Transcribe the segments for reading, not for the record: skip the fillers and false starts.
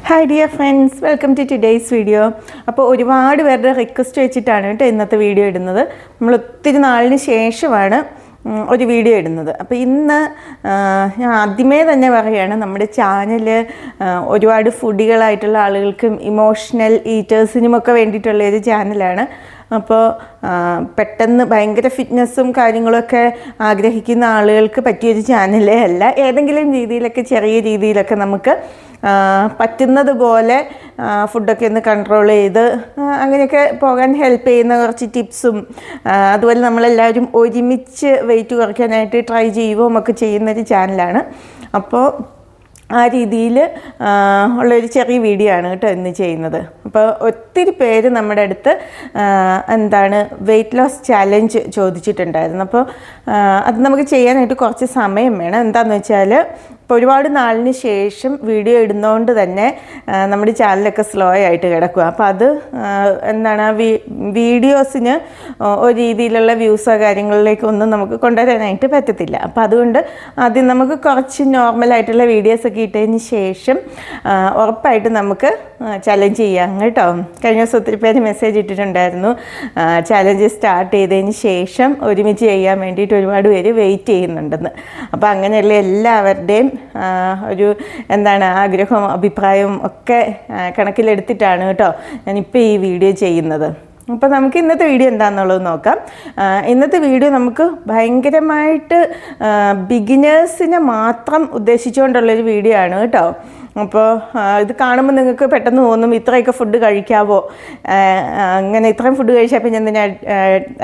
Hi dear friends, welcome to today's video. അപ്പോൾ ഒരുപാട് പേരുടെ റിക്വസ്റ്റ് വെച്ചിട്ടാണ് കേട്ടോ ഇന്നത്തെ വീഡിയോ ഇടുന്നത്. നമ്മൾ ഒത്തിരി നാളിന് ശേഷമാണ് ഒരു വീഡിയോ ഇടുന്നത്. അപ്പോൾ ഇന്ന് ഞാൻ ആദ്യമേ തന്നെ പറയുകയാണ്, നമ്മുടെ ചാനൽ ഒരുപാട് ഫുഡികളായിട്ടുള്ള ആളുകൾക്കും ഇമോഷണൽ ഈറ്റേഴ്സിനുമൊക്കെ വേണ്ടിയിട്ടുള്ളൊരു ചാനലാണ്. അപ്പോൾ പെട്ടെന്ന് ഭയങ്കര ഫിറ്റ്നസ്സും കാര്യങ്ങളൊക്കെ ആഗ്രഹിക്കുന്ന ആളുകൾക്ക് പറ്റിയൊരു ചാനലേ അല്ല. ഏതെങ്കിലും രീതിയിലൊക്കെ ചെറിയ രീതിയിലൊക്കെ നമുക്ക് പറ്റുന്നത് പോലെ ഫുഡൊക്കെ ഒന്ന് കൺട്രോൾ ചെയ്ത് അങ്ങനെയൊക്കെ പോകാൻ ഹെൽപ്പ് ചെയ്യുന്ന കുറച്ച് ടിപ്സും അതുപോലെ നമ്മളെല്ലാവരും ഒരുമിച്ച് വെയിറ്റ് കുറയ്ക്കാനായിട്ട് ട്രൈ ചെയ്യുകയും ഒക്കെ ചെയ്യുന്നൊരു ചാനലാണ്. അപ്പോൾ ആ രീതിയിൽ ഉള്ളൊരു ചെറിയ വീഡിയോ ആണ് കേട്ടോ ഇന്ന് ചെയ്യുന്നത്. അപ്പോൾ ഒത്തിരി പേര് നമ്മുടെ അടുത്ത് വെയിറ്റ് ലോസ് ചാലഞ്ച് ചോദിച്ചിട്ടുണ്ടായിരുന്നു. അപ്പോൾ അത് നമുക്ക് ചെയ്യാനായിട്ട് കുറച്ച് സമയം വേണം. എന്താണെന്ന് വെച്ചാൽ ഇപ്പോൾ ഒരുപാട് നാളിന് ശേഷം വീഡിയോ ഇടുന്നതുകൊണ്ട് തന്നെ നമ്മുടെ ചാനലൊക്കെ സ്ലോ ആയിട്ട് കിടക്കുക. അപ്പോൾ അത് വീഡിയോസിന് ഒരു രീതിയിലുള്ള വ്യൂസോ കാര്യങ്ങളിലേക്കൊന്നും നമുക്ക് കൊണ്ടുവരാനായിട്ട് പറ്റത്തില്ല. അപ്പോൾ അതുകൊണ്ട് ആദ്യം നമുക്ക് കുറച്ച് നോർമലായിട്ടുള്ള വീഡിയോസൊക്കെ ഇട്ടതിന് ശേഷം ഉറപ്പായിട്ട് നമുക്ക് ചലഞ്ച് ചെയ്യാം കേട്ടോ. കഴിഞ്ഞ ദിവസം ഒത്തിരി പേര് മെസ്സേജ് ഇട്ടിട്ടുണ്ടായിരുന്നു, ചലഞ്ച് സ്റ്റാർട്ട് ചെയ്തതിന് ശേഷം ഒരുമിച്ച് ചെയ്യാൻ വേണ്ടിയിട്ട് ഒരുപാട് പേര് വെയിറ്റ് ചെയ്യുന്നുണ്ടെന്ന്. അപ്പോൾ അങ്ങനെയുള്ള എല്ലാവരുടെയും ഒരു ആഗ്രഹവും അഭിപ്രായവും ഒക്കെ കണക്കിലെടുത്തിട്ടാണ് കേട്ടോ ഞാനിപ്പോൾ ഈ വീഡിയോ ചെയ്യുന്നത്. അപ്പോൾ നമുക്ക് ഇന്നത്തെ വീഡിയോ എന്താണെന്നുള്ളത് നോക്കാം. ഇന്നത്തെ വീഡിയോ നമുക്ക് ഭയങ്കരമായിട്ട് ബിഗിനേഴ്സിനെ മാത്രം ഉദ്ദേശിച്ചുകൊണ്ടുള്ളൊരു വീഡിയോ ആണ് കേട്ടോ. അപ്പോൾ ഇത് കാണുമ്പോൾ നിങ്ങൾക്ക് പെട്ടെന്ന് തോന്നും ഇത്രയൊക്കെ ഫുഡ് കഴിക്കാവോ, അങ്ങനെ ഇത്രയും ഫുഡ് കഴിച്ചാൽ പിന്നെ എന്തിനാ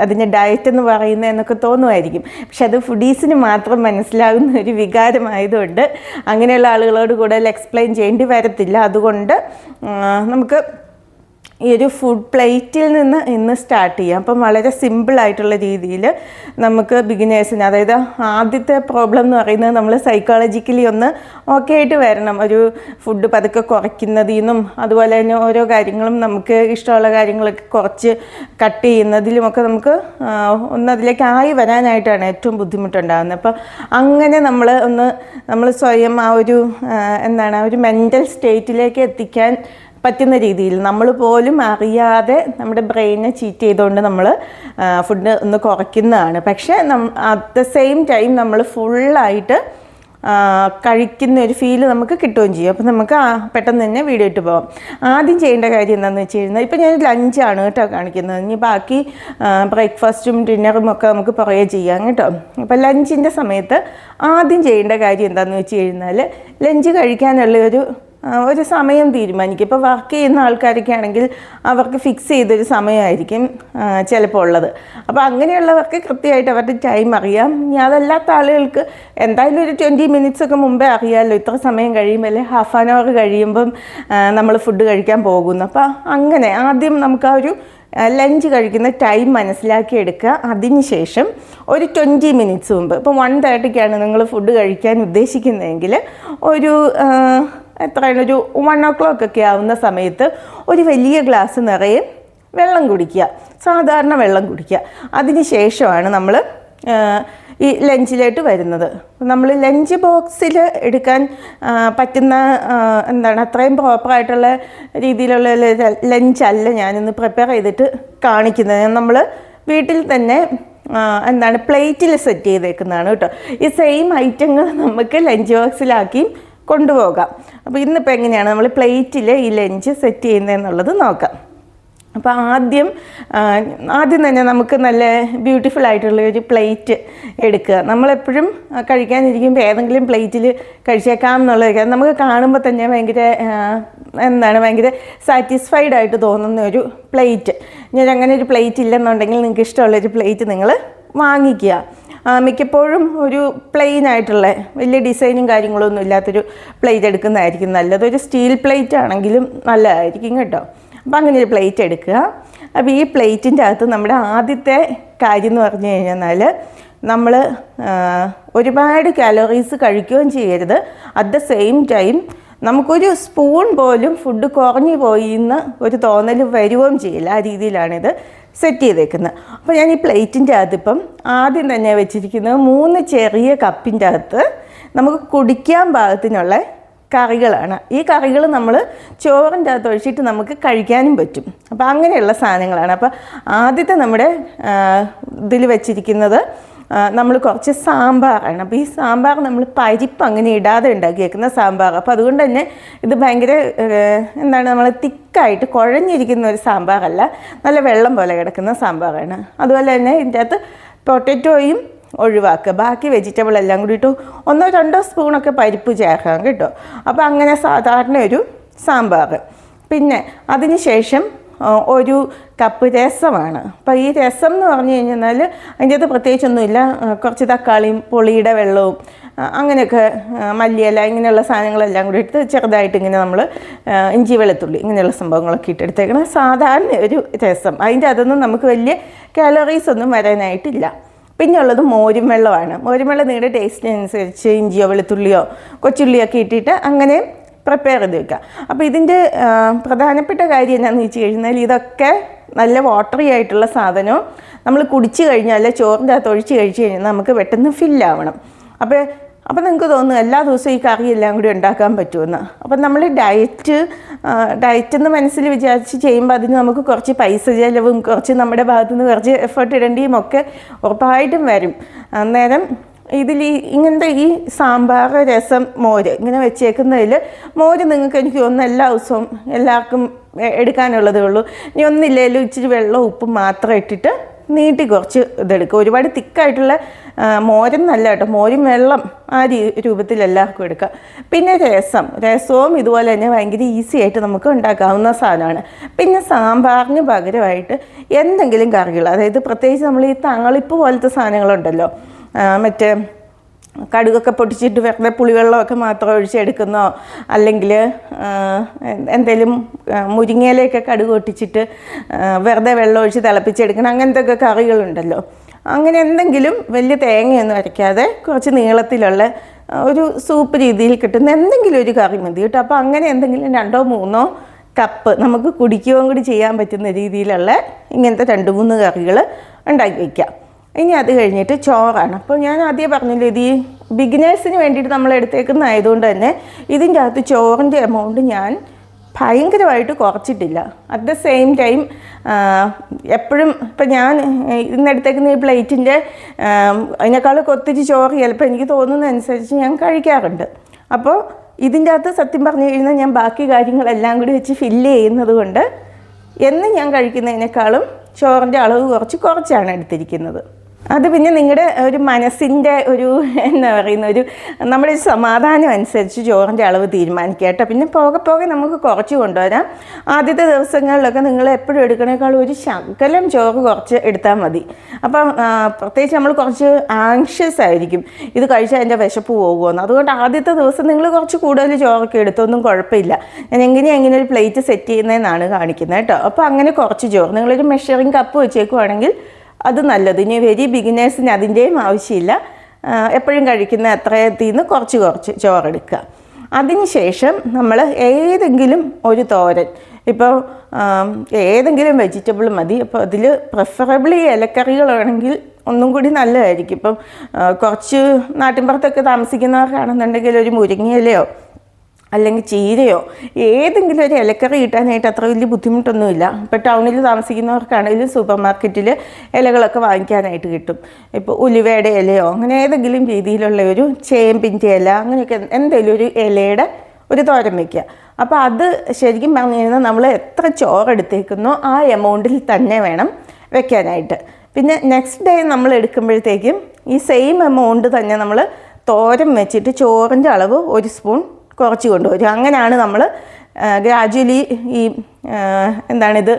അതിൻ്റെ ഡയറ്റ് എന്ന് പറയുന്നത് എന്നൊക്കെ തോന്നുമായിരിക്കും. പക്ഷെ അത് ഫുഡീസിന് മാത്രം മനസ്സിലാകുന്ന ഒരു വികാരമായതുകൊണ്ട് അങ്ങനെയുള്ള ആളുകളോട് കൂടുതൽ എക്സ്പ്ലെയിൻ ചെയ്യേണ്ടി വരത്തില്ല. അതുകൊണ്ട് നമുക്ക് ഈ ഒരു ഫുഡ് പ്ലേറ്റിൽ നിന്ന് ഇന്ന് സ്റ്റാർട്ട് ചെയ്യാം. അപ്പം വളരെ സിമ്പിളായിട്ടുള്ള രീതിയിൽ നമുക്ക് ബിഗിനേഴ്സിന്, അതായത് ആദ്യത്തെ പ്രോബ്ലം എന്ന് പറയുന്നത് നമ്മൾ സൈക്കോളജിക്കലി ഒന്ന് ഓക്കെ ആയിട്ട് വരണം. ഒരു ഫുഡ് പതുക്കെ കുറയ്ക്കുന്നതിൽ നിന്നും അതുപോലെ തന്നെ ഓരോ കാര്യങ്ങളും നമുക്ക് ഇഷ്ടമുള്ള കാര്യങ്ങളൊക്കെ കുറച്ച് കട്ട് ചെയ്യുന്നതിലുമൊക്കെ നമുക്ക് അതിലേക്കായി വരാനായിട്ടാണ് ഏറ്റവും ബുദ്ധിമുട്ടുണ്ടാകുന്നത്. അപ്പം അങ്ങനെ നമ്മൾ സ്വയം ആ ഒരു മെൻ്റൽ സ്റ്റേറ്റിലേക്ക് എത്തിക്കാൻ പറ്റുന്ന രീതിയിൽ നമ്മൾ പോലും അറിയാതെ നമ്മുടെ ബ്രെയിനെ ചീറ്റ് ചെയ്തുകൊണ്ട് നമ്മൾ ഫുഡ് ഒന്ന് കുറയ്ക്കുന്നതാണ്. പക്ഷേ അറ്റ് ദ സെയിം ടൈം നമ്മൾ ഫുള്ളായിട്ട് കഴിക്കുന്ന ഒരു ഫീല് നമുക്ക് കിട്ടുകയും ചെയ്യും. അപ്പോൾ നമുക്ക് പെട്ടെന്ന് തന്നെ വീഡിയോ ഇട്ട് പോകാം. ആദ്യം ചെയ്യേണ്ട കാര്യം എന്താണെന്ന് വെച്ച് കഴിഞ്ഞാൽ, ഇപ്പോൾ ഞാൻ ലഞ്ചാണ് കേട്ടോ കാണിക്കുന്നത്. ഇനി ബാക്കി ബ്രേക്ക്ഫാസ്റ്റും ഡിന്നറും ഒക്കെ നമുക്ക് പുറകെ ചെയ്യാം കേട്ടോ. അപ്പോൾ ലഞ്ചിൻ്റെ സമയത്ത് ആദ്യം ചെയ്യേണ്ട കാര്യം എന്താണെന്ന് വെച്ച് കഴിഞ്ഞാൽ, ലഞ്ച് കഴിക്കാനുള്ള ഒരു സമയം തീരുമാനിക്കും. ഇപ്പോൾ വർക്ക് ചെയ്യുന്ന ആൾക്കാരൊക്കെ ആണെങ്കിൽ അവർക്ക് ഫിക്സ് ചെയ്തൊരു സമയമായിരിക്കും ചിലപ്പോൾ ഉള്ളത്. അപ്പോൾ അങ്ങനെയുള്ളവർക്ക് കൃത്യമായിട്ട് അവരുടെ ടൈം അറിയാം. ഇനി അതല്ലാത്ത ആളുകൾക്ക് എന്തായാലും ഒരു 20 മിനിറ്റ്സ് ഒക്കെ മുമ്പേ അറിയാമല്ലോ ഇത്ര സമയം കഴിയുമ്പോൾ, അല്ലെങ്കിൽ ഹാഫ് ആൻ അവർ കഴിയുമ്പം നമ്മൾ ഫുഡ് കഴിക്കാൻ പോകുന്നു. അപ്പോൾ അങ്ങനെ ആദ്യം നമുക്ക് ആ ഒരു ലഞ്ച് കഴിക്കുന്ന ടൈം മനസ്സിലാക്കിയെടുക്കുക. അതിനുശേഷം ഒരു 20 മിനിറ്റ്സ് മുമ്പ്, ഇപ്പോൾ 1:30ക്കാണ് നിങ്ങൾ ഫുഡ് കഴിക്കാൻ ഉദ്ദേശിക്കുന്നതെങ്കിൽ ഒരു എത്രയാണ്, ഒരു 1 o'clock ഒക്കെ ആവുന്ന സമയത്ത് ഒരു വലിയ ഗ്ലാസ് നിറയെ വെള്ളം കുടിക്കുക, സാധാരണ വെള്ളം കുടിക്കുക. അതിന് ശേഷമാണ് നമ്മൾ ഈ ലഞ്ചിലോട്ട് വരുന്നത്. നമ്മൾ ലഞ്ച് ബോക്സിൽ എടുക്കാൻ പറ്റുന്ന അത്രയും പ്രോപ്പറായിട്ടുള്ള രീതിയിലുള്ള ലഞ്ചല്ല ഞാനിന്ന് പ്രിപ്പയർ ചെയ്തിട്ട് കാണിക്കുന്നത്. നമ്മൾ വീട്ടിൽ തന്നെ പ്ലേറ്റിൽ സെറ്റ് ചെയ്തേക്കുന്നതാണ് കേട്ടോ. ഈ സെയിം ഐറ്റങ്ങൾ നമുക്ക് ലഞ്ച് ബോക്സിലാക്കി കൊണ്ടുപോകാം. അപ്പോൾ ഇന്നിപ്പോൾ എങ്ങനെയാണ് നമ്മൾ പ്ലേറ്റിൽ ഈ ലഞ്ച് സെറ്റ് ചെയ്യുന്നതെന്നുള്ളത് നോക്കാം. അപ്പോൾ ആദ്യം തന്നെ നമുക്ക് നല്ല ബ്യൂട്ടിഫുൾ ആയിട്ടുള്ള ഒരു പ്ലേറ്റ് എടുക്കുക. നമ്മളെപ്പോഴും കഴിക്കാനിരിക്കുമ്പോൾ ഏതെങ്കിലും പ്ലേറ്റിൽ കഴിച്ചേക്കാം എന്നുള്ളത് നമുക്ക് കാണുമ്പോൾ തന്നെ ഭയങ്കര സാറ്റിസ്ഫൈഡ് ആയിട്ട് തോന്നുന്ന ഒരു പ്ലേറ്റ്. ഞാൻ അങ്ങനെ ഒരു പ്ലേറ്റ് ഇല്ലെന്നുണ്ടെങ്കിൽ നിങ്ങൾക്ക് ഇഷ്ടമുള്ളൊരു പ്ലേറ്റ് നിങ്ങൾ വാങ്ങിക്കുക. മിക്കപ്പോഴും ഒരു പ്ലെയിൻ ആയിട്ടുള്ള വലിയ ഡിസൈനും കാര്യങ്ങളൊന്നും ഇല്ലാത്തൊരു പ്ലേറ്റ് എടുക്കുന്നതായിരിക്കും നല്ലത്. ഒരു സ്റ്റീൽ പ്ലേറ്റ് ആണെങ്കിലും നല്ലതായിരിക്കും കേട്ടോ. അപ്പോൾ അങ്ങനെ ഒരു പ്ലേറ്റ് എടുക്കുക. അപ്പോൾ ഈ പ്ലേറ്റിൻ്റെ അകത്ത് നമ്മുടെ ആദ്യത്തെ കാര്യം എന്ന് പറഞ്ഞു കഴിഞ്ഞാൽ, നമ്മൾ ഒരുപാട് കാലറീസ് കഴിക്കുകയും ചെയ്യരുത്. അറ്റ് ദ സെയിം ടൈം നമുക്കൊരു സ്പൂൺ പോലും ഫുഡ് കുറഞ്ഞു പോയി എന്ന് ഒരു തോന്നൽ വരുകയും ചെയ്യില്ല. ആ രീതിയിലാണിത് സെറ്റ് ചെയ്തേക്കുന്നത്. അപ്പോൾ ഞാൻ ഈ പ്ലേറ്റിൻ്റെ അകത്ത് ഇപ്പം ആദ്യം തന്നെ വെച്ചിരിക്കുന്നത് 3 ചെറിയ കപ്പിൻ്റെ അകത്ത് നമുക്ക് കുടിക്കാൻ പാകത്തിനുള്ള കറികളാണ്. ഈ കറികൾ നമ്മൾ ചോറിൻ്റെ അകത്ത് ഒഴിച്ചിട്ട് നമുക്ക് കഴിക്കാനും പറ്റും. അപ്പോൾ അങ്ങനെയുള്ള സാധനങ്ങളാണ്. അപ്പോൾ ആദ്യത്തെ നമ്മുടെ ഇതിൽ വെച്ചിരിക്കുന്നത് നമ്മൾ കുറച്ച് സാമ്പാറാണ്. അപ്പോൾ ഈ സാമ്പാർ നമ്മൾ പരിപ്പ് അങ്ങനെ ഇടാതെ ഉണ്ടാക്കി വെക്കുന്ന സാമ്പാർ. അപ്പോൾ അതുകൊണ്ട് തന്നെ ഇത് ഭയങ്കര എന്താണ്, നമ്മൾ തിക്കായിട്ട് കുഴഞ്ഞിരിക്കുന്ന ഒരു സാമ്പാറല്ല, നല്ല വെള്ളം പോലെ കിടക്കുന്ന സാമ്പാറാണ്. അതുപോലെ തന്നെ ഇതിൻ്റെ അകത്ത് പൊട്ടറ്റോയും ഒഴിവാക്കുക, ബാക്കി വെജിറ്റബിൾ എല്ലാം കൂടിയിട്ട് 1-2 സ്പൂണൊക്കെ പരിപ്പ് ചേർക്കാം കേട്ടോ. അപ്പോൾ അങ്ങനെ സാധാരണ ഒരു സാമ്പാർ. പിന്നെ അതിന് ശേഷം 1 കപ്പ് രസമാണ്. അപ്പോൾ ഈ രസം എന്ന് പറഞ്ഞു കഴിഞ്ഞാൽ അതിൻ്റെ അകത്ത് പ്രത്യേകിച്ചൊന്നുമില്ല, കുറച്ച് തക്കാളിയും പുളിയുടെ വെള്ളവും അങ്ങനെയൊക്കെ മല്ലിയില ഇങ്ങനെയുള്ള സാധനങ്ങളെല്ലാം കൂടി ഇട്ട് ചെറുതായിട്ട് ഇങ്ങനെ നമ്മൾ ഇഞ്ചി വെളുത്തുള്ളി ഇങ്ങനെയുള്ള സംഭവങ്ങളൊക്കെ ഇട്ടെടുത്തേക്കണം സാധാരണ ഒരു രസം. അതിൻ്റെ അതൊന്നും നമുക്ക് വലിയ കാലറീസ് ഒന്നും വരാനായിട്ടില്ല. പിന്നെ ഉള്ളത് മോരും വെള്ളമാണ്. മോരും വെള്ളം നിങ്ങളുടെ ടേസ്റ്റിനനുസരിച്ച് ഇഞ്ചിയോ വെളുത്തുള്ളിയോ കൊച്ചുള്ളിയൊക്കെ ഇട്ടിട്ട് അങ്ങനെ പ്രിപ്പയർ ചെയ്ത് വെക്കുക. അപ്പോൾ ഇതിൻ്റെ പ്രധാനപ്പെട്ട കാര്യം എന്താണെന്ന് വെച്ച് കഴിഞ്ഞാൽ ഇതൊക്കെ നല്ല വാട്ടറി ആയിട്ടുള്ള സാധനവും നമ്മൾ കുടിച്ച് കഴിഞ്ഞാൽ ചോറിൻ്റെ അകത്ത് ഒഴിച്ച് കഴിച്ച് കഴിഞ്ഞാൽ നമുക്ക് പെട്ടെന്ന് ഫില്ലാവണം. അപ്പോൾ നിങ്ങൾക്ക് തോന്നുന്നു എല്ലാ ദിവസവും ഈ കറി എല്ലാം കൂടി ഉണ്ടാക്കാൻ പറ്റുമെന്ന്. അപ്പം നമ്മൾ ഡയറ്റ് എന്ന് മനസ്സിൽ വിചാരിച്ച് ചെയ്യുമ്പോൾ അതിന് നമുക്ക് കുറച്ച് പൈസ ചിലവും കുറച്ച് നമ്മുടെ ഭാഗത്തു നിന്ന് കുറച്ച് എഫേർട്ട് ഇടേണ്ടിയും ഒക്കെ ഉറപ്പായിട്ടും വരും. അന്നേരം ഇതിൽ ഇങ്ങനത്തെ ഈ സാമ്പാർ രസം മോര് ഇങ്ങനെ വെച്ചേക്കുന്നതിൽ മോര് നിങ്ങൾക്ക് എനിക്ക് തോന്നുന്നു എല്ലാ ദിവസവും എല്ലാവർക്കും എടുക്കാനുള്ളതേ ഉള്ളൂ. ഇനി ഒന്നില്ലെങ്കിലും ഇച്ചിരി വെള്ളവും ഉപ്പും മാത്രം ഇട്ടിട്ട് നീട്ടി കുറച്ച് ഇതെടുക്കുക. ഒരുപാട് തിക്കായിട്ടുള്ള മോരെന്നല്ല കേട്ടോ, മോരും വെള്ളം ആ രൂപത്തിൽ എല്ലാവർക്കും എടുക്കുക. പിന്നെ രസവും ഇതുപോലെ തന്നെ ഭയങ്കര ഈസി ആയിട്ട് നമുക്ക് ഉണ്ടാക്കാവുന്ന സാധനമാണ്. പിന്നെ സാമ്പാറിന് പകരമായിട്ട് എന്തെങ്കിലും കറികൾ, അതായത് പ്രത്യേകിച്ച് നമ്മൾ ഈ താളിപ്പ് പോലത്തെ സാധനങ്ങളുണ്ടല്ലോ, മറ്റേ കടുകൊക്കെ പൊട്ടിച്ചിട്ട് വെറുതെ പുളിവെള്ളമൊക്കെ മാത്രം ഒഴിച്ചെടുക്കുന്നോ, അല്ലെങ്കിൽ എന്തെങ്കിലും മുരിങ്ങയിലൊക്കെ കടുക് പൊട്ടിച്ചിട്ട് വെറുതെ വെള്ളം ഒഴിച്ച് തിളപ്പിച്ചെടുക്കണം, അങ്ങനത്തെ ഒക്കെ കറികളുണ്ടല്ലോ. അങ്ങനെ എന്തെങ്കിലും വലിയ തേങ്ങയൊന്നും അരയ്ക്കാതെ കുറച്ച് നീളത്തിലുള്ള ഒരു സൂപ്പ് രീതിയിൽ കിട്ടുന്ന എന്തെങ്കിലും ഒരു കറി മതി കേട്ടോ. അപ്പോൾ അങ്ങനെ എന്തെങ്കിലും 2-3 കപ്പ് നമുക്ക് കുടിക്കുകയും കൂടി ചെയ്യാൻ പറ്റുന്ന രീതിയിലുള്ള ഇങ്ങനത്തെ 2-3 കറികൾ ഉണ്ടാക്കി വയ്ക്കാം. ഇനി അത് കഴിഞ്ഞിട്ട് ചോറാണ്. അപ്പോൾ ഞാൻ ആദ്യം പറഞ്ഞല്ലോ, ഇത് ഈ ബിഗിനേഴ്സിന് വേണ്ടിയിട്ട് നമ്മൾ എടുത്തേക്കുന്ന ആയതുകൊണ്ട് തന്നെ ഇതിൻ്റെ അകത്ത് ചോറിൻ്റെ എമൗണ്ട് ഞാൻ ഭയങ്കരമായിട്ട് കുറച്ചിട്ടില്ല. അറ്റ് ദ സെയിം ടൈം എപ്പോഴും ഇപ്പം ഞാൻ ഇന്നെടുത്തേക്കുന്ന ഈ പ്ലേറ്റിൻ്റെ അതിനേക്കാളൊക്കെ ഒത്തിരി ചോറ് ചിലപ്പോൾ എനിക്ക് തോന്നുന്നതനുസരിച്ച് ഞാൻ കഴിക്കാറുണ്ട്. അപ്പോൾ ഇതിൻ്റെ അകത്ത് സത്യം പറഞ്ഞു കഴിഞ്ഞാൽ ഞാൻ ബാക്കി കാര്യങ്ങളെല്ലാം കൂടി വെച്ച് ഫില്ല് ചെയ്യുന്നത് കൊണ്ട് എന്ന് ഞാൻ കഴിക്കുന്നതിനേക്കാളും ചോറിൻ്റെ അളവ് കുറച്ചാണ് എടുത്തിരിക്കുന്നത്. അത് പിന്നെ നിങ്ങളുടെ ഒരു മനസ്സിൻ്റെ ഒരു എന്താ പറയുന്ന ഒരു നമ്മുടെ ഒരു സമാധാനം അനുസരിച്ച് ചോറിൻ്റെ അളവ് തീരുമാനിക്കുക കേട്ടോ. പിന്നെ പോകെ നമുക്ക് കുറച്ച് കൊണ്ടുവരാം. ആദ്യത്തെ ദിവസങ്ങളിലൊക്കെ നിങ്ങൾ എപ്പോഴും എടുക്കണേക്കാളും ഒരു ശകലം ചോറ് കുറച്ച് എടുത്താൽ മതി. അപ്പം പ്രത്യേകിച്ച് നമ്മൾ കുറച്ച് ആങ്ഷ്യസ് ആയിരിക്കും ഇത് കഴിച്ചാൽ അതിൻ്റെ വിശപ്പ് പോകുമെന്ന്. അതുകൊണ്ട് ആദ്യത്തെ ദിവസം നിങ്ങൾ കുറച്ച് കൂടുതൽ ചോറൊക്കെ എടുത്തൊന്നും കുഴപ്പമില്ല. ഞാൻ എങ്ങനെ ഒരു പ്ലേറ്റ് സെറ്റ് ചെയ്യുന്നതെന്നാണ് കാണിക്കുന്നത് കേട്ടോ. അപ്പോൾ അങ്ങനെ കുറച്ച് ചോറ് നിങ്ങളൊരു മെഷറിങ് കപ്പ് വെച്ചേക്കുവാണെങ്കിൽ അത് നല്ലത്. ഇനി വെരി ബിഗിനേഴ്സിന് അതിൻ്റെയും ആവശ്യമില്ല. എപ്പോഴും കഴിക്കുന്ന അത്രയത്തിൽ നിന്ന് കുറച്ച് ചോറെടുക്കുക. അതിനുശേഷം നമ്മൾ ഏതെങ്കിലും ഒരു തോരൻ, ഇപ്പോൾ ഏതെങ്കിലും വെജിറ്റബിൾ മതി. അപ്പോൾ അതിൽ പ്രിഫറബിളി ഇലക്കറികളാണെങ്കിൽ ഒന്നും കൂടി നല്ലതായിരിക്കും. ഇപ്പം കുറച്ച് നാട്ടിൻപുറത്തൊക്കെ താമസിക്കുന്നവർക്കാണെന്നുണ്ടെങ്കിൽ ഒരു മുരിങ്ങയിലയോ അല്ലെങ്കിൽ ചീരയോ ഏതെങ്കിലും ഒരു ഇലക്കറി കിട്ടാനായിട്ട് അത്ര വലിയ ബുദ്ധിമുട്ടൊന്നുമില്ല. ഇപ്പോൾ ടൗണിൽ താമസിക്കുന്നവർക്കാണെങ്കിലും സൂപ്പർ മാർക്കറ്റിൽ ഇലകളൊക്കെ വാങ്ങിക്കാനായിട്ട് കിട്ടും. ഇപ്പോൾ ഉലുവയുടെ ഇലയോ അങ്ങനെ ഏതെങ്കിലും രീതിയിലുള്ള ഒരു ചേമ്പിൻ്റെ ഇല അങ്ങനെയൊക്കെ എന്തെങ്കിലും ഒരു ഇലയുടെ ഒരു തോരൻ വയ്ക്കുക. അപ്പോൾ അത് ശരിക്കും പറഞ്ഞു കഴിഞ്ഞാൽ നമ്മൾ എത്ര ചോറെടുത്തേക്കുന്നോ ആ എമൗണ്ടിൽ തന്നെ വേണം വെക്കാനായിട്ട്. പിന്നെ നെക്സ്റ്റ് ഡേ നമ്മൾ എടുക്കുമ്പോഴത്തേക്കും ഈ സെയിം എമൗണ്ട് തന്നെ നമ്മൾ തോരൻ വെച്ചിട്ട് ചോറിൻ്റെ അളവ് 1 സ്പൂൺ കുറച്ച് കൊണ്ടുവരും. അങ്ങനെയാണ് നമ്മൾ ഗ്രാജുവലി ഈ എന്താണിത്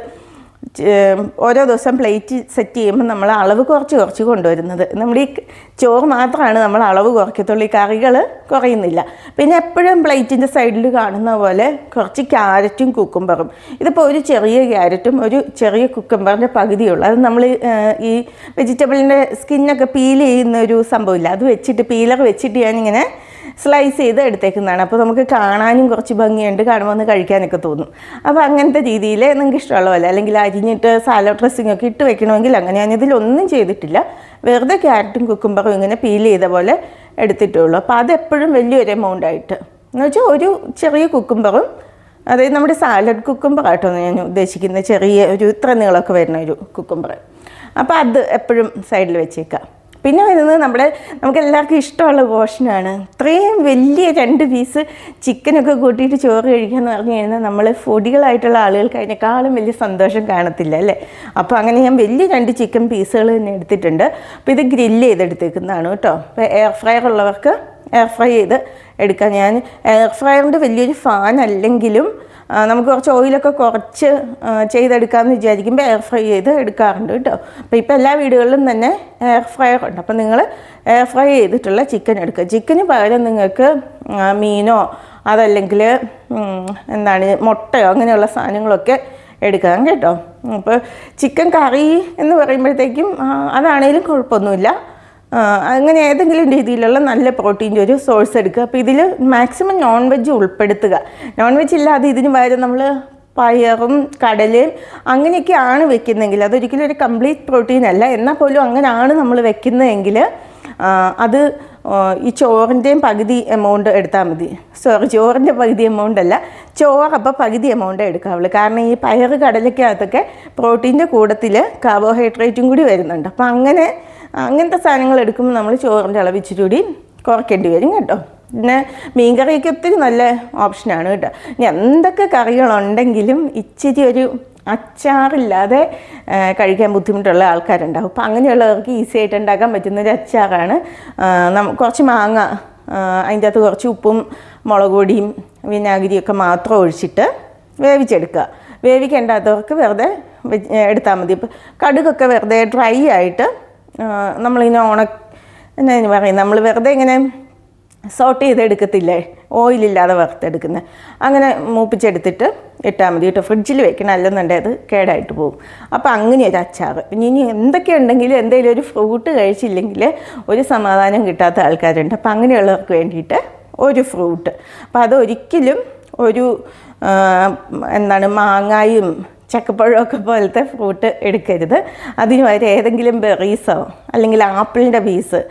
ഓരോ ദിവസം പ്ലേറ്റ് സെറ്റ് ചെയ്യുമ്പോൾ നമ്മൾ അളവ് കുറച്ച് കൊണ്ടുവരുന്നത്. നമ്മുടെ ഈ ചോറ് മാത്രമാണ് നമ്മൾ അളവ് കുറയ്ക്കത്തുള്ളൂ, ഈ കറികൾ കുറയുന്നില്ല. പിന്നെ എപ്പോഴും പ്ലേറ്റിൻ്റെ സൈഡിൽ കാണുന്ന പോലെ കുറച്ച് ക്യാരറ്റും കുക്കുംബറും. ഇതിപ്പോൾ ഒരു ചെറിയ ക്യാരറ്റും ഒരു ചെറിയ കുക്കുംബറിൻ്റെ പകുതിയുള്ളൂ. അത് നമ്മൾ ഈ വെജിറ്റബിളിൻ്റെ സ്കിന്നൊക്കെ പീൽ ചെയ്യുന്ന ഒരു സംഭവമില്ല, അത് വെച്ചിട്ട് പീലർ വെച്ചിട്ട് ഞാനിങ്ങനെ സ്ലൈസ് ചെയ്ത് എടുത്തേക്കുന്നതാണ്. അപ്പോൾ നമുക്ക് കാണാനും കുറച്ച് ഭംഗിയുണ്ട്, കാണുമ്പോൾ ഒന്ന് കഴിക്കാനൊക്കെ തോന്നും. അപ്പോൾ അങ്ങനത്തെ രീതിയിൽ നിങ്ങൾക്ക് ഇഷ്ടമുള്ള പോലെ, അല്ലെങ്കിൽ അരിഞ്ഞിട്ട് സാലഡ് ഡ്രസ്സിംഗ് ഒക്കെ ഇട്ട് വെക്കണമെങ്കിൽ അങ്ങനെ. ഞാനിതിലൊന്നും ചെയ്തിട്ടില്ല, വെറുതെ ക്യാരറ്റും കുക്കുംബറും ഇങ്ങനെ പീൽ ചെയ്ത പോലെ എടുത്തിട്ടുള്ളൂ. അപ്പോൾ അതെപ്പോഴും വലിയൊരു എമൗണ്ടായിട്ട് എന്ന് വെച്ചാൽ ഒരു ചെറിയ കുക്കുംബറും, അതായത് നമ്മുടെ സാലഡ് കുക്കുംബർ ആട്ടോ ഞാൻ ഉദ്ദേശിക്കുന്നത്, ചെറിയ ഒരു ഇത്ര നീളമൊക്കെ വരുന്ന ഒരു കുക്കുംബർ. അപ്പോൾ അത് എപ്പോഴും സൈഡിൽ വെച്ചേക്കാം. പിന്നെ വരുന്നത് നമുക്ക് എല്ലാവർക്കും ഇഷ്ടമുള്ള പോർഷനാണ്. ഇത്രയും വലിയ 2 പീസ് ചിക്കനൊക്കെ കൂട്ടിയിട്ട് ചോറ് കഴിക്കുക എന്ന് പറഞ്ഞു കഴിഞ്ഞാൽ നമ്മൾ ഫുഡികളായിട്ടുള്ള ആളുകൾക്ക് അതിനേക്കാളും വലിയ സന്തോഷം കാണത്തില്ല അല്ലേ. അപ്പോൾ അങ്ങനെ ഞാൻ വലിയ 2 ചിക്കൻ പീസുകൾ തന്നെ എടുത്തിട്ടുണ്ട്. അപ്പോൾ ഇത് ഗ്രില്ല് ചെയ്തെടുത്തേക്കുന്നതാണ് കേട്ടോ. അപ്പോൾ എയർ ഫ്രയർ ഉള്ളവർക്ക് എയർ ഫ്രൈ ചെയ്ത് എടുക്കാം. ഞാൻ എയർ ഫ്രയറിൻ്റെ വലിയൊരു ഫാൻ അല്ലെങ്കിലും നമുക്ക് കുറച്ച് ഓയിലൊക്കെ കുറച്ച് ചെയ്തെടുക്കാമെന്ന് വിചാരിക്കുമ്പോൾ എയർ ഫ്രൈ ചെയ്ത് എടുക്കാറുണ്ട് കേട്ടോ. അപ്പോൾ ഇപ്പോൾ എല്ലാ വീടുകളിലും തന്നെ എയർ ഫ്രയർ ഉണ്ട്. അപ്പോൾ നിങ്ങൾ എയർ ഫ്രൈ ചെയ്തിട്ടുള്ള ചിക്കൻ എടുക്കുക. ചിക്കന് പകരം നിങ്ങൾക്ക് മീനോ അതല്ലെങ്കിൽ മുട്ടയോ അങ്ങനെയുള്ള സാധനങ്ങളൊക്കെ എടുക്കാം കേട്ടോ. അപ്പോൾ ചിക്കൻ കറി എന്ന് പറയുമ്പോഴത്തേക്കും അതാണേലും കുഴപ്പമൊന്നുമില്ല. അങ്ങനെ ഏതെങ്കിലും രീതിയിലുള്ള നല്ല പ്രോട്ടീൻ്റെ ഒരു സോഴ്സ് എടുക്കുക. അപ്പോൾ ഇതിൽ മാക്സിമം നോൺ വെജ് ഉൾപ്പെടുത്തുക. നോൺ വെജ് ഇല്ലാതെ ഇതിന് പകരം നമ്മൾ പയറും കടലയും അങ്ങനെയൊക്കെയാണ് വെക്കുന്നതെങ്കിൽ അതൊരിക്കലും ഒരു കംപ്ലീറ്റ് പ്രോട്ടീൻ അല്ല. എന്നാൽ പോലും അങ്ങനെയാണ് നമ്മൾ വെക്കുന്നതെങ്കിൽ അത് ഈ ചോറിൻ്റെയും പകുതി എമൗണ്ട് എടുത്താൽ മതി. ചോറിൻ്റെ പകുതി എമൗണ്ട് അല്ല, അപ്പോൾ പകുതി എമൗണ്ട് എടുക്കാവുള്ളൂ. കാരണം ഈ പയർ കടലയ്ക്കകത്തൊക്കെ പ്രോട്ടീൻ്റെ കൂട്ടത്തിൽ കാർബോഹൈഡ്രേറ്റും കൂടി വരുന്നുണ്ട്. അപ്പോൾ അങ്ങനത്തെ സാധനങ്ങൾ എടുക്കുമ്പോൾ നമ്മൾ ചോറിൻ്റെ അളവ് ഇച്ചിരി കൂടി കുറയ്ക്കേണ്ടി വരും കേട്ടോ. പിന്നെ മീൻകറിയൊക്കെ ഒത്തിരി നല്ല ഓപ്ഷനാണ് കേട്ടോ. ഇനി എന്തൊക്കെ കറികളുണ്ടെങ്കിലും ഇച്ചിരി ഒരു അച്ചാറില്ലാതെ കഴിക്കാൻ ബുദ്ധിമുട്ടുള്ള ആൾക്കാരുണ്ടാവും. അപ്പോൾ അങ്ങനെയുള്ളവർക്ക് ഈസി ആയിട്ട് ഉണ്ടാക്കാൻ പറ്റുന്നൊരു അച്ചാറാണ്. കുറച്ച് മാങ്ങ, അതിൻ്റെ അകത്ത് കുറച്ച് ഉപ്പും മുളക് പൊടിയും വിനാഗിരിയൊക്കെ മാത്രം ഒഴിച്ചിട്ട് വേവിച്ചെടുക്കുക. വേവിക്കേണ്ടാത്തവർക്ക് വെറുതെ എടുത്താൽ മതി. ഇപ്പോൾ കടുകൊക്കെ വെറുതെ ഡ്രൈ ആയിട്ട് നമ്മളിങ്ങനെ എന്നാ പറയും, നമ്മൾ വെറുതെ ഇങ്ങനെ സോട്ട് ചെയ്തെടുക്കത്തില്ലേ, ഓയിലില്ലാതെ വറുത്തെടുക്കുന്നത്, അങ്ങനെ മൂപ്പിച്ചെടുത്തിട്ട് ഇട്ടാൽ മതി കേട്ടോ. ഫ്രിഡ്ജിൽ വെക്കണം, അല്ലെന്നുണ്ടെങ്കിൽ അത് കേടായിട്ട് പോകും. അപ്പോൾ അങ്ങനെ ഒരു അച്ചാർ. പിന്നെ ഇനി എന്തൊക്കെ ഉണ്ടെങ്കിലും എന്തെങ്കിലും ഒരു ഫ്രൂട്ട് കഴിച്ചില്ലെങ്കിൽ ഒരു സമാധാനം കിട്ടാത്ത ആൾക്കാരുണ്ട്. അപ്പോൾ അങ്ങനെയുള്ളവർക്ക് വേണ്ടിയിട്ട് ഒരു ഫ്രൂട്ട്. അപ്പോൾ അതൊരിക്കലും ഒരു മാങ്ങായും ചക്കപ്പഴമൊക്കെ പോലത്തെ ഫ്രൂട്ട് എടുക്കരുത്. അതിന് പകരം ഏതെങ്കിലും ബെറീസോ അല്ലെങ്കിൽ ആപ്പിളിൻ്റെ പീസ്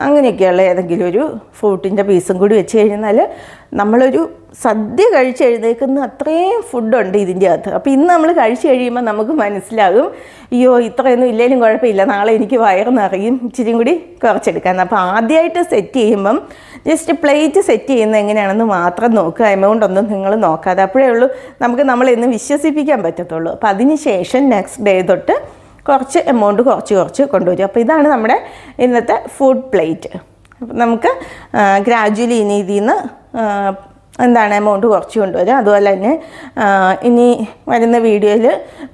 അങ്ങനെയൊക്കെയുള്ള ഏതെങ്കിലും ഒരു ഫ്രൂട്ടിൻ്റെ പീസും കൂടി വെച്ച് കഴിഞ്ഞാൽ നമ്മളൊരു സദ്യ കഴിച്ച് എഴുന്നേൽക്കുന്ന അത്രയും ഫുഡുണ്ട് ഇതിൻ്റെ അകത്ത്. അപ്പോൾ ഇന്ന് നമ്മൾ കഴിച്ച് കഴിയുമ്പോൾ നമുക്ക് മനസ്സിലാകും, അയ്യോ ഇത്രയൊന്നും ഇല്ലെങ്കിലും കുഴപ്പമില്ല, നാളെ എനിക്ക് വയറ് നിറയും, ഇച്ചിരി കൂടി കുറച്ചെടുക്കാൻ. അപ്പോൾ ആദ്യമായിട്ട് സെറ്റ് ചെയ്യുമ്പം ജസ്റ്റ് പ്ലേറ്റ് സെറ്റ് ചെയ്യുന്നത് എങ്ങനെയാണെന്ന് മാത്രം നോക്കുക. എമൗണ്ട് ഒന്നും നിങ്ങൾ നോക്കാതെ, അപ്പോഴേ ഉള്ളൂ നമുക്ക് നമ്മളെന്ന് വിശ്വസിപ്പിക്കാൻ പറ്റത്തുള്ളൂ. അപ്പോൾ അതിന് ശേഷം നെക്സ്റ്റ് ഡേ തൊട്ട് കുറച്ച് എമൗണ്ട് കുറച്ച് കൊണ്ടുവരും. അപ്പോൾ ഇതാണ് നമ്മുടെ ഇന്നത്തെ ഫുഡ് പ്ലേറ്റ്. അപ്പം നമുക്ക് ഗ്രാജുവലി ഇനി ഇതിൽ നിന്ന് എമൗണ്ട് കുറച്ച് കൊണ്ടുവരും. അതുപോലെ തന്നെ ഇനി വരുന്ന വീഡിയോയിൽ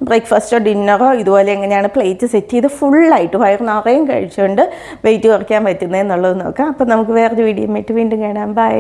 ബ്രേക്ക്ഫാസ്റ്റോ ഡിന്നറോ ഇതുപോലെ എങ്ങനെയാണ് പ്ലേറ്റ് സെറ്റ് ചെയ്ത് ഫുള്ളായിട്ട് വയറ് നിറയും കഴിച്ചുകൊണ്ട് വെയിറ്റ് കുറയ്ക്കാൻ പറ്റുന്നതെന്നുള്ളത് നോക്കാം. അപ്പോൾ നമുക്ക് വേറൊരു വീഡിയോ ആയിട്ട് വീണ്ടും കാണാം. ബൈ.